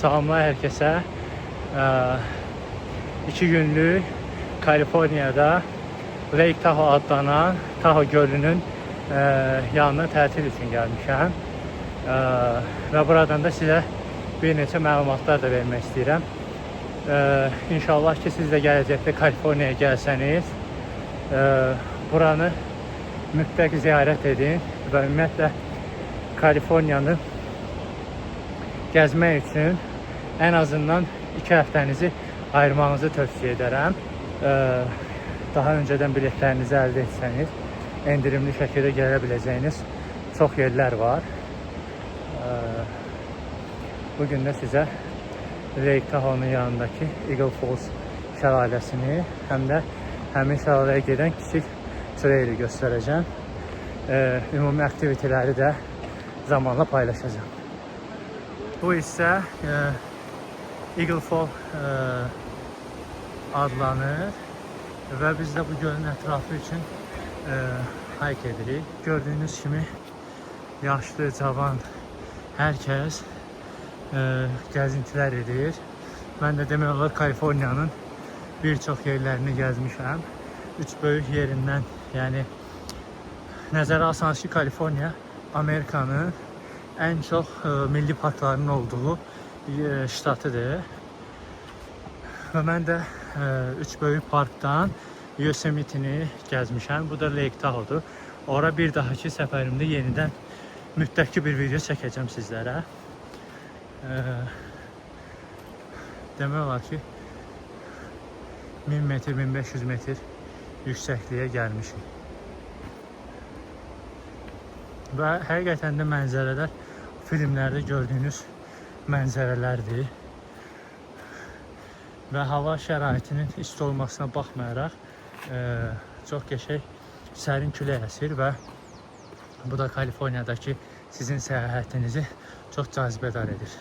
Salamlar hər kəsə. 2 günlük Kaliforniyada Lake Tahoe adlanan Tahoe gölünün yanına tətil üçün gəlmişəm. Və buradan da sizə bir neçə məlumatlar da vermək istəyirəm. İnşallah ki, siz də gələcəkdə Kaliforniyaya gəlsəniz, buranı mütləq ziyarət edin və ümumiyyətlə Kaliforniyanı gəzmək üçün ən azından 2 həftənizi ayırmanızı tövsiyə edərəm. Daha öncədən biletlərinizi əldə etsəniz, endirimli şəkildə gələ biləcəyiniz çox yerlər var. Bugün də sizə Lake Tahoe'nun yanındakı Eagle Falls şəlaləsini, həm də həmin şəlaləyə gedən kiçik treyli göstərəcəm. Ümumi aktiviteləri də zamanla paylaşacağım. Bu isə Eagle Falls adlanır və biz də bu gölün ətrafı üçün hike edirik. Gördüyünüz kimi yaşlı, cavan hər kəs gəzintilər edir. Mən də demək olar Kaliforniyanın bir çox yerlərini gəzmişəm. 3 böyük yerindən, yəni nəzərə alsanız ki, Kaliforniya Amerikanın ən çox milli parklarının olduğu ştatıdır. Və mən də 3 böyük parkdan Yosemite'ni gəzmişəm. Bu da Lake Tahoe'dur. Ora bir dahaki səfərimdə yenidən mütləq bir video çəkəcəm sizlərə. Demək olar ki, 1000 metr, 1500 metr yüksəkliyə gəlmişim. Və həqiqətən də mənzərələr filmlərdə gördüyünüz mənzərələrdir. Və hava şəraitinin isti olmasına baxmayaraq çox qəşəng sərin külək əsir və bu da Kaliforniyadakı sizin səyahətinizi çox cazibədar edir.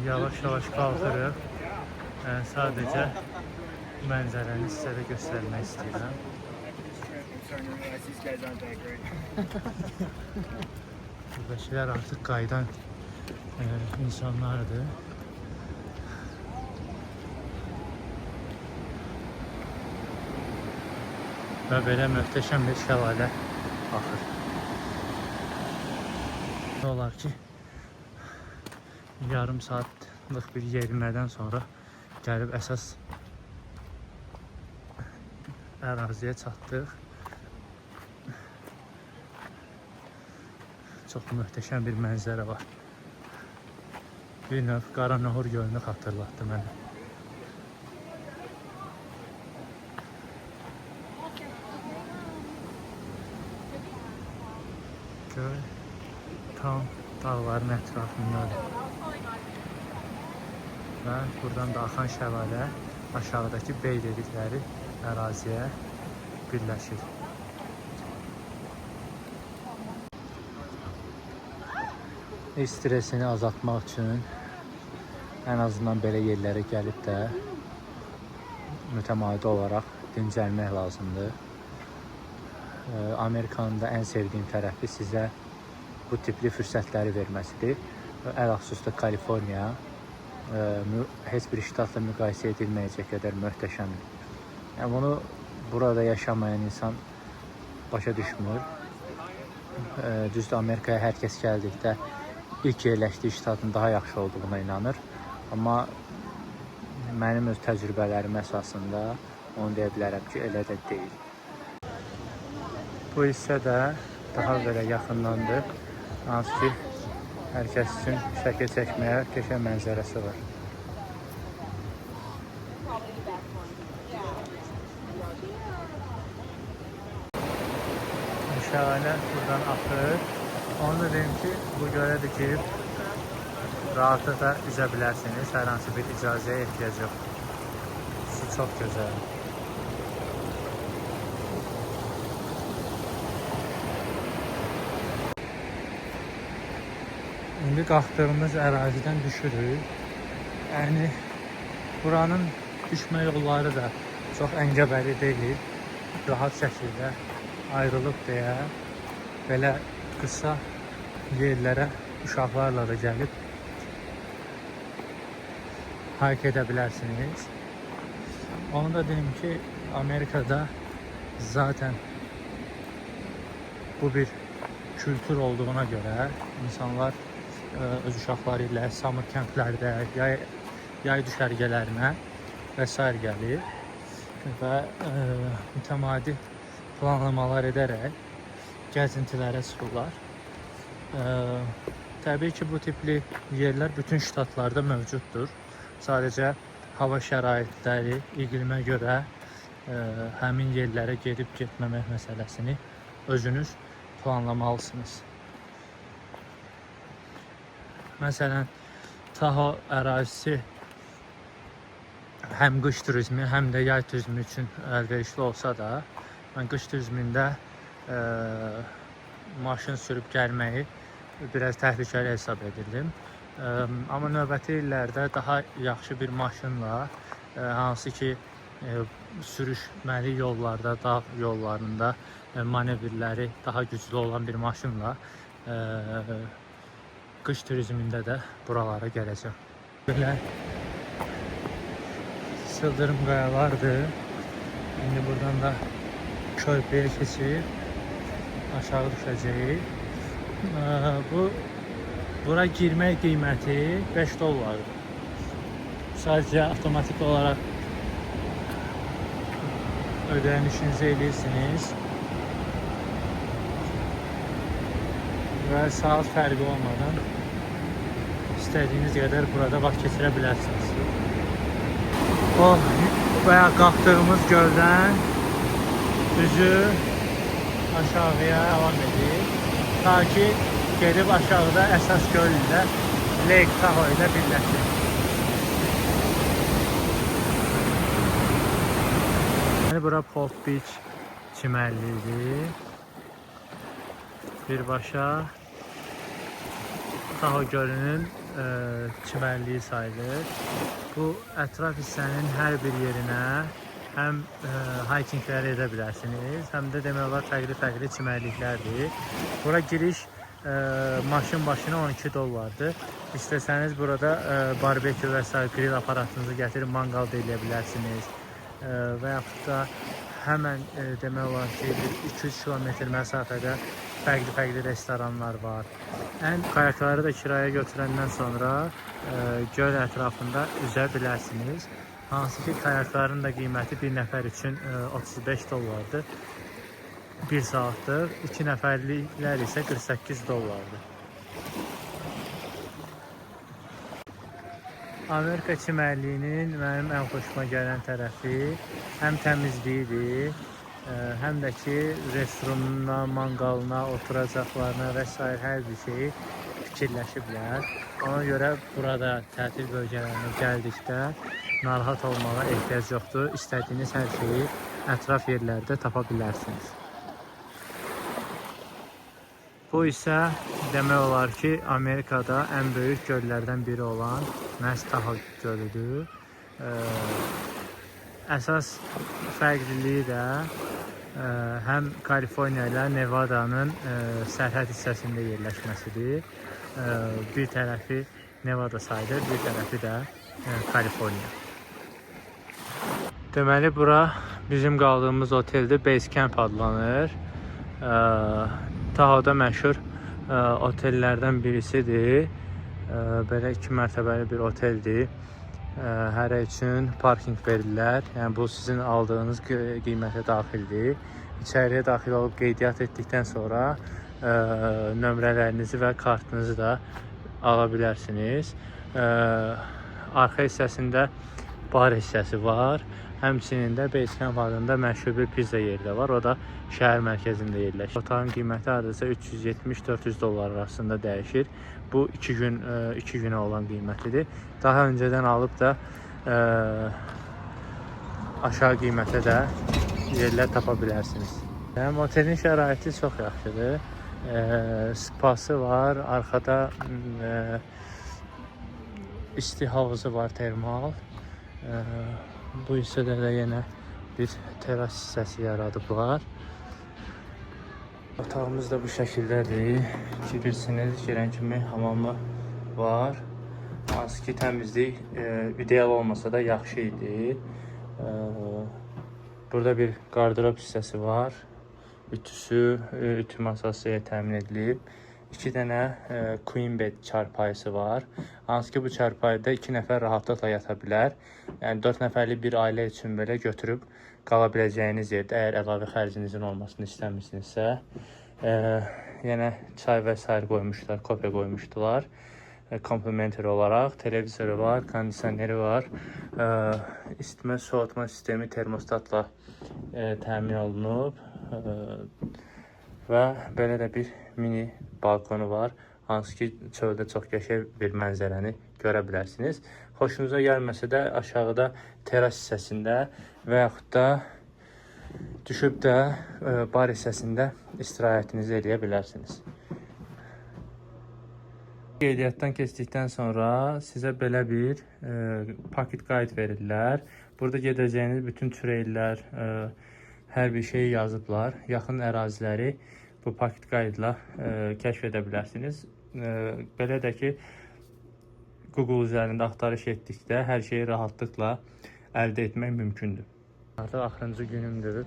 Yavaş-yavaş qalxırıq. Sadəcə mənzərəni sizə də göstərmək istəyirəm. Buradakilər artıq qayıdan insanlardır. Və belə möhtəşəm bir şəlalə axır. Olar ki, yarım saatlıq bir yerimədən sonra gəlib əsas əraziyə çatdıq. Çox möhtəşəm bir mənzərə var. Bir növ Qaranohur gölünü xatırlatdı mənə. Göl tam dağların ətrafındadır. Və buradan da axan şəlalə aşağıdakı bey dedikləri əraziyə birləşir. Stresini azaltmaq üçün ən azından belə yerlərə gəlib də mütəmadi olaraq dincəlmək lazımdır. Amerikanın da ən sevdiyim tərəfi sizə bu tipli fürsətləri verməsidir. Ələlxüsus da Kaliforniya heç bir ştatla müqayisə edilməyəcək qədər möhtəşəmdir. Yəni, bunu burada yaşamayan insan başa düşmür. Düzdür, Amerikaya hər kəs gəldikdə ilk yerləşdiyi ştatın daha yaxşı olduğuna inanır. Amma mənim öz təcrübələrim əsasında onu deyə bilərəm ki, elə də deyil. Bu hissə də daha belə yaxınlandır. Hansı ki, hər kəs üçün şəkil çəkməyə qəşəng mənzərəsi var. Şəlalə buradan axır. Onu da deyim ki, bu gölə də girib rahatlıqla üzə bilərsiniz. Hər hansı bir icazəyə ehtiyac yox. Su çox gözəl. İndi qalxdığımız ərazidən düşürük. Yəni buranın düşmə yolları da çox əngəbəli deyil. rahat şəkildə ayrılıb deyə belə qısa yerlərə uşaqlarla da gəlib hike edə bilərsiniz. Onu da deyim ki, Amerikada zaten bu bir kültür olduğuna göre insanlar öz uşaqları ilə summer kemplərdə, yay düşərgələrinə və s. gəlir və mütəmadi planlamalar edərək gəzintilərə çıxırlar. Təbii ki, bu tipli yerlər bütün ştatlarda mövcuddur. Sadəcə hava şəraitləri, iqlimə görə həmin yerlərə gedib getməmək məsələsini özünüz planlamalısınız. Məsələn, Tahoe ərazisi həm qış turizmi, həm də yay turizmi üçün əlverişli olsa da, mən qış turizmində maşın sürüb gəlməyi biraz təhlükəli hesab edirdim. Amma növbəti illərdə daha yaxşı bir maşınla, hansı ki sürüşməli yollarda, dağ yollarında manevrləri daha güclü olan bir maşınla qış turizmində də buralara gələcəm. Belə sıldırım qayalardır. İndi buradan da körpüyə keçib aşağı düşəcəyik. Bura girmək qiyməti $5. Sadəcə avtomatik olaraq ödənişinizi edirsiniz və saat fərqi olmadan istədiyiniz qədər burada vaxt keçirə bilərsiniz. O bayaq qalxdığımız göldən düzü aşağıya devam edir. Ta ki gedib aşağıda əsas göl ilə Lake Tahoe ilə birləşir. Bura Polk Beach çimərliyidir. Birbaşa Tahoe gölünün çimərliyi sayılır. Bu ətraf hissənin hər bir yerinə həm hikinglər edə bilərsiniz, həm də demək olar fərqli çimərliklərdir. Bura giriş maşın başına $12. İstəsəniz burada barbekü və s. grill aparatınızı gətirib manqal da eləyə bilərsiniz. Və yaxud da həmən demək olar ki 200 kilometr məsafədə fərqli restoranlar var. Kayakları da kiraya götürəndən sonra göl ətrafında üzə bilərsiniz. Hansı ki kayakların da qiyməti bir nəfər üçün $35-dır. 1 saatlıq, 2 nəfərliklər isə $48-dır. Amerika çimərliyinin mənim ən xoşuma gələn tərəfi həm təmizliyidir, həm də ki restoranına, manqalına, oturacaqlarına və s. hər bir şeyi fikirləşiblər. Ona görə burada tətil bölgələrinə gəldikdə narahat olmağa ehtiyac yoxdur. İstədiyiniz hər şeyi ətraf yerlərdə tapa bilərsiniz. Bu isə demək olar ki, Amerikada ən böyük göllərdən biri olan məhz Tahoe gölüdür. Əsas fərqliliyi də həm Kaliforniya ilə Nevada'nın sərhəd hissəsində yerləşməsidir. Bir tərəfi Nevada sayılır, bir tərəfi də Kaliforniya. Deməli, bura bizim qaldığımız oteldir, Base Camp adlanır. Tahoe'da məşhur otellərdən birisidir. Belə 2 mərtəbəli bir oteldir. Hərə üçün parking verirlər. Yəni bu sizin aldığınız qiymətə daxildir. İçəriyə daxil olub qeydiyyat etdikdən sonra nömrələrinizi və kartınızı da ala bilərsiniz. Arxa hissəsində bar hissəsi var. Həmçinin də Base Camp adında məşhur bir pizza yeri də var. O da şəhər mərkəzində yerləşir. Otağın qiyməti hardasa $370-400 arasında dəyişir. Bu 2 günə olan qiymətidir. Daha öncədən alıb da aşağı qiymətə də yerlər tapa bilərsiniz. Yəni, otelin şəraiti çox yaxşıdır. Spası var, arxada isti havuzu var, termal. Bu hissədə də yenə bir teras hissəsi yaradıblar. Otağımız da bu şəkildədir. Girirsiniz, girən kimi hamamı var. Hansı ki təmizlik ideal olmasa da yaxşı idi. Burada bir qardırob hissəsi var. Ütüsü, ütü masası təmin edilib. 2 dənə queen bed çarpayısı var. Hansı ki bu çarpayıda 2 nəfər rahatlıqla yata bilər. Yəni 4 nəfərlik bir ailə üçün belə götürüb qala biləcəyiniz yerdə, əgər əlavə xərcinizin olmasını istəmirsinizsə. Yenə çay və sair qoymuşlar, kofe qoymuşdular. Komplementary olaraq televizoru var, kondisioneri var. İsitmə, soğutma sistemi termostatla təmin olunub. Və belə də bir mini balkonu var. Hansı ki çöldə çox qəşəng bir mənzərəni görə bilərsiniz. Xoşunuza gəlməsə də aşağıda teras hissəsində və yaxud da düşüb də bar hissəsində istirahətinizi eləyə bilərsiniz. Qeydiyyatdan keçdikdən sonra sizə belə bir paket qayd verirlər. Burada gedəcəyiniz bütün treylər, hər bir şeyi yazıblar. Yaxın əraziləri bu paket qaydla kəşf edə bilərsiniz. Belə də ki, Google üzərində axtarış etdikdə hər şeyi rahatlıqla əldə etmək mümkündür. Artıq axırıncı günümdür.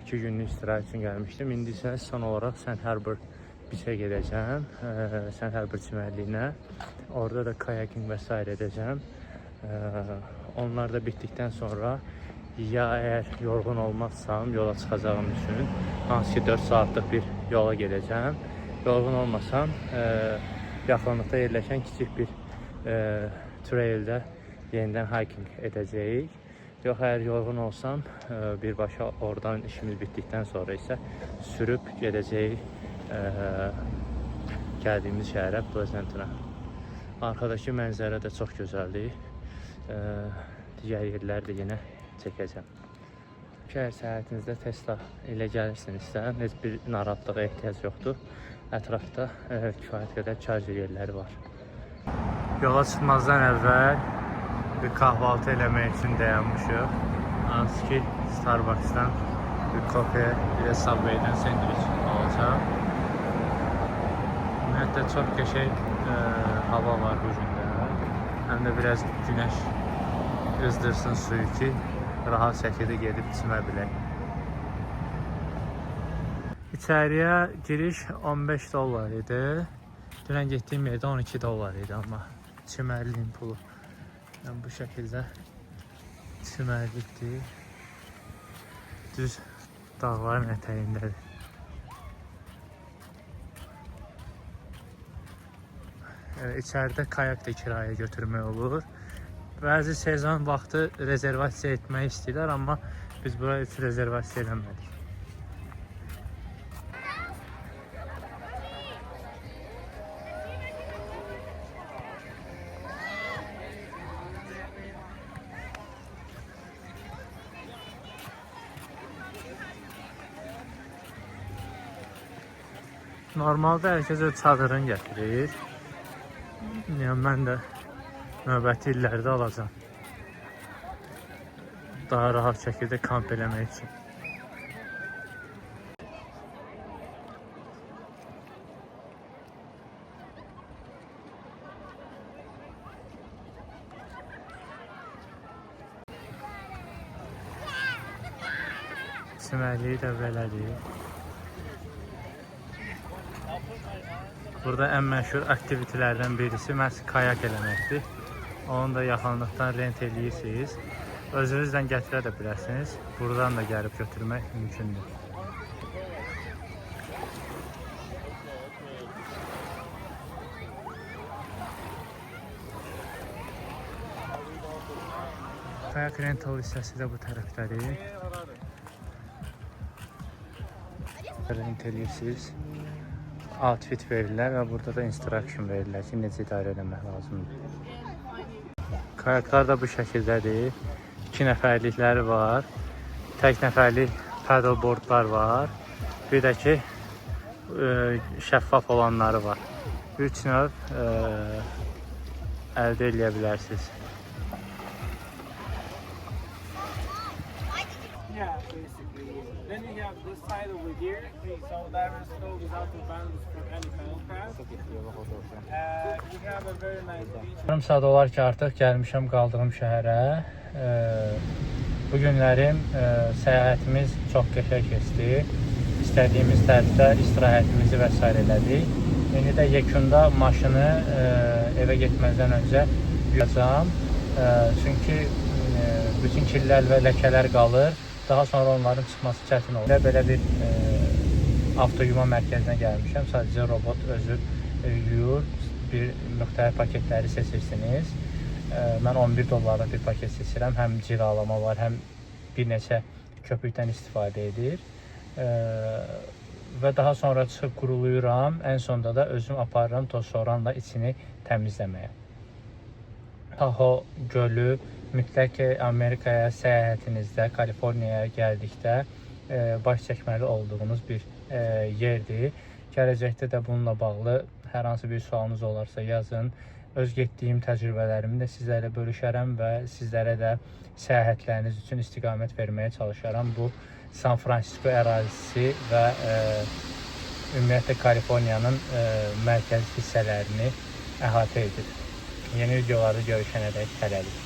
2 günlük istirahət üçün gəlmişdim. İndi isə son olaraq St. Herbert Beach-ə gedəcəm. St. Herbert çimərliyinə. Orada da kayaking və s. edəcəm. Onlar da bitdikdən sonra ya əgər yorğun olmazsam yola çıxacağım üçün hansı ki 4 saatlıq bir yola gedəcəm. Yorğun olmasam yaxınlıqda yerləşən kiçik bir traildə yenidən hiking edəcəyik. Yox, əgər yorğun olsam birbaşa oradan işimiz bitdikdən sonra isə sürüb gedəcəyik gəldiyimiz şəhərə, Pleasanton-a. Arkadakı mənzərə də çox gözəldir. Digər yerləri də yenə çəkəcəm. Şəhər səyahətinizdə Tesla ilə gəlirsinizsə, heç bir narahatlığa ehtiyac yoxdur. Ətrafda kifayət qədər şarj yerləri var. Yola çıxmazdan əvvəl bir kahvaltı eləmək üçün dayanmışıq. Hansı ki Starbucks'dan bir kofe, bir də Subway'dən sandviç alacağım. Ümumiyyətlə çox qəşəng hava var bu gündə. Həm də biraz günəş qızdırsın suyu ki rahat şəkildə gedib içmə bilək. İçəriyə giriş 15 dollar idi. Dünən getdiyim yerdə 12 dollar idi, amma çimərliyin pulu. Yəni bu şəkildə çimərlikdir. Düz dağların ətəyindədir. İçəridə kayak da kirayə götürmək olur. Bəzi sezon vaxtı rezervasiya etmək istəyirlər, amma biz buraya heç rezervasiya eləmədik. Normalde hər kəs öz çadırını gətirir. Yəni mən də növbəti illərdə alacağım. Daha rahat şəkildə kamp eləmək üçün. Çimərliyi də belədir. Burada ən məşhur aktivitelərdən birisi məhz kayak eləməkdir. Onu da yaxınlıqdan rent eləyirsiniz. Özünüzlə gətirə də bilərsiniz. Buradan da gəlib götürmək mümkündür. Kayak rental hissəsi də bu tərəfdədir. Rent eləyirsiniz. Outfit verirlər və burada da instruction verirlər ki, necə idarə eləmək lazımdır. Kayaklar da bu şəkildədir. 2 nəfərlikləri var. Tək nəfərlik paddleboardlar var. Bir də ki, şəffaf olanları var. 3 növ əldə eləyə bilərsiniz. then you have this side over here. So that stove is out of bounds for animal craft. We have a very nice beach. Yarım saat olar ki artıq gəlmişəm qaldığım şəhərə. Bu günlərim səyahətimiz çox qəşəng keçdi. İstədiyimiz tərzdə istirahətimizi və s. elədik. İndi də yekunda maşını evə getməzdən öncə yuyacağam. Çünki bütün kirlər və ləkələr qalır. Daha sonra onların çıxması çətin olur. Belə bir avtoyuma mərkəzinə gəlmişəm. Sadəcə robot özü yuyur. Bir müxtəlif paketləri seçirsiniz. Mən 11 dollarlıq bir paket seçirəm. Həm cilalama var, həm bir neçə köpükdən istifadə edir. Və daha sonra çıxıb quruluyuram. Ən sonunda da özüm aparıram toz soğanla içini təmizləməyə. Tahoe gölü mütləq Amerikaya səyahətinizdə, Kaliforniyaya gəldikdə baş çəkməli olduğunuz bir yerdir. Gələcəkdə də bununla bağlı hər hansı bir sualınız olarsa yazın. Öz getdiyim təcrübələrimi də sizlərlə bölüşərəm və sizlərə də səyahətləriniz üçün istiqamət verməyə çalışaram. Bu San Francisco ərazisi və ümumiyyətlə Kaliforniyanın mərkəzi hissələrini əhatə edir. Yeni videolarda görüşənədək hələlik.